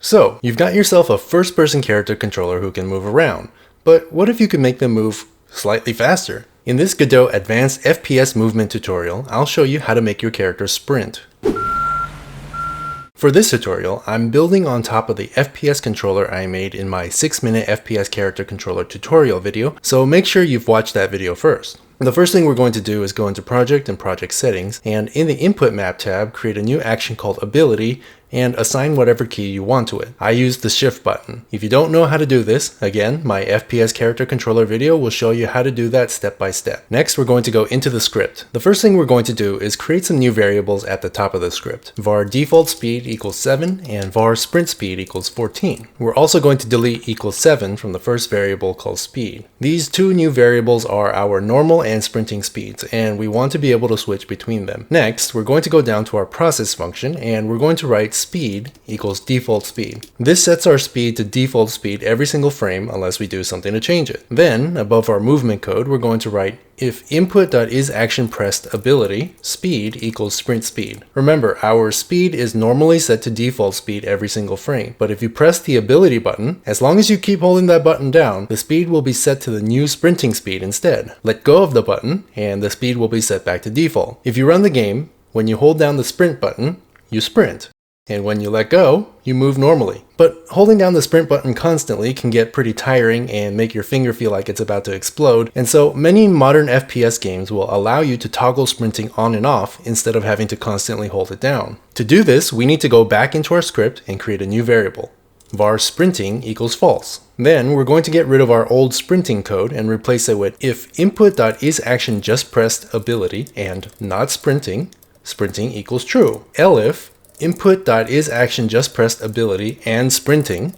So, you've got yourself a first-person character controller who can move around, but what if you could make them move slightly faster? In this Godot Advanced FPS movement tutorial, I'll show you how to make your character sprint. For this tutorial, I'm building on top of the FPS controller I made in my 6-minute FPS character controller tutorial video, so make sure you've watched that video first. The first thing we're going to do is go into Project and Project Settings, and in the Input Map tab, create a new action called Ability, and assign whatever key you want to it. I use the Shift button. If you don't know how to do this, again, my FPS character controller video will show you how to do that step by step. Next, we're going to go into the script. The first thing we're going to do is create some new variables at the top of the script. var default speed equals 7 and var sprint speed equals 14. We're also going to delete equals 7 from the first variable called speed. These two new variables are our normal and sprinting speeds, and we want to be able to switch between them. Next, we're going to go down to our process function, and we're going to write speed equals default speed. This sets our speed to default speed every single frame unless we do something to change it. Then, above our movement code, we're going to write if input.isActionPressed ability speed equals sprint speed. Remember, our speed is normally set to default speed every single frame, but if you press the ability button, as long as you keep holding that button down, the speed will be set to the new sprinting speed instead. Let go of the button, and the speed will be set back to default. If you run the game, when you hold down the sprint button, you sprint. And when you let go, you move normally. But holding down the sprint button constantly can get pretty tiring and make your finger feel like it's about to explode, and so many modern FPS games will allow you to toggle sprinting on and off instead of having to constantly hold it down. To do this, we need to go back into our script and create a new variable. var sprinting equals false. Then we're going to get rid of our old sprinting code and replace it with if input.isActionJustPressed ability and not sprinting, sprinting equals true. Elif input.isActionJustPressed ability and sprinting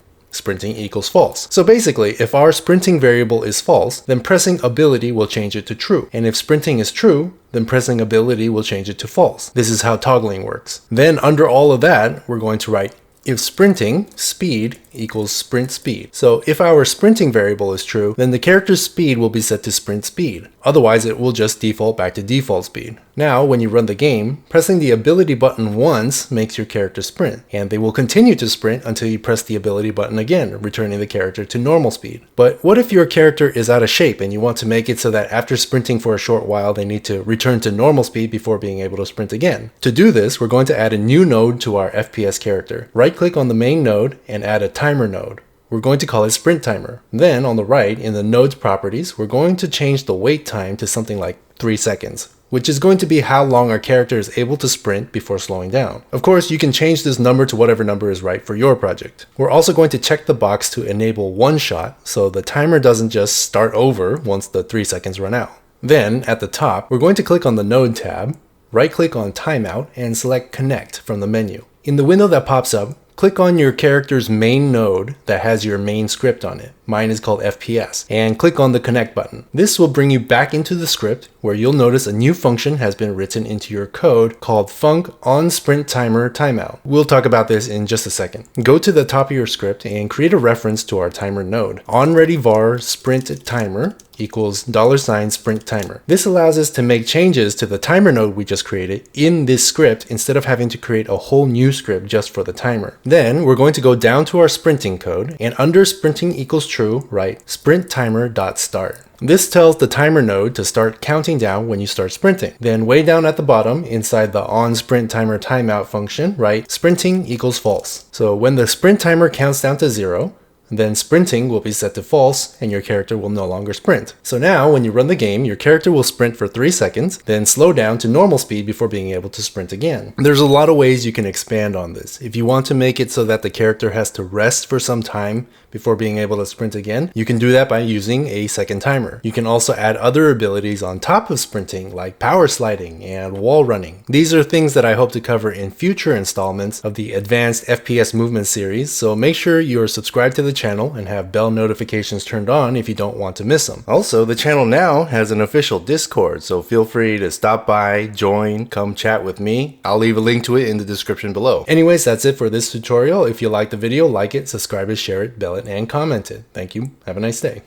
equals false. So basically, if our sprinting variable is false, then pressing ability will change it to true. And if sprinting is true, then pressing ability will change it to false. This is how toggling works. Then under all of that, we're going to write if sprinting speed equals sprint speed. So if our sprinting variable is true, then the character's speed will be set to sprint speed. Otherwise, it will just default back to default speed. Now, when you run the game, pressing the ability button once makes your character sprint, and they will continue to sprint until you press the ability button again, returning the character to normal speed. But what if your character is out of shape and you want to make it so that after sprinting for a short while, they need to return to normal speed before being able to sprint again? To do this, we're going to add a new node to our FPS character. Right-click on the main node and add a timer node. We're going to call it sprint timer. Then on the right, in the node's properties, we're going to change the wait time to something like 3 seconds, which is going to be how long our character is able to sprint before slowing down. Of course, you can change this number to whatever number is right for your project. We're also going to check the box to enable one shot, so the timer doesn't just start over once the 3 seconds run out. Then, at the top, we're going to click on the Node tab, right-click on Timeout, and select Connect from the menu. In the window that pops up, click on your character's main node that has your main script on it. Mine is called FPS, and click on the connect button. This will bring you back into the script where you'll notice a new function has been written into your code called func onSprintTimerTimeout. We'll talk about this in just a second. Go to the top of your script and create a reference to our timer node. onReadyVar sprint timer equals $sprint timer. This allows us to make changes to the timer node we just created in this script instead of having to create a whole new script just for the timer. Then we're going to go down to our sprinting code, and under sprinting equals true, write sprintTimer.start. This tells the timer node to start counting down when you start sprinting. Then way down at the bottom, inside the onSprintTimerTimeout function, write sprinting equals false. So when the sprint timer counts down to 0, then sprinting will be set to false and your character will no longer sprint. So now when you run the game, your character will sprint for 3 seconds, then slow down to normal speed before being able to sprint again. There's a lot of ways you can expand on this. If you want to make it so that the character has to rest for some time before being able to sprint again, you can do that by using a second timer. You can also add other abilities on top of sprinting like power sliding and wall running. These are things that I hope to cover in future installments of the Advanced FPS Movement series, so make sure you're subscribed to the channel and have bell notifications turned on if you don't want to miss them. Also, the channel now has an official Discord, so feel free to stop by, join, come chat with me. I'll leave a link to it in the description below. Anyways, that's it for this tutorial. If you liked the video, like it, subscribe it, share it, bell it, and comment it. Thank you. Have a nice day.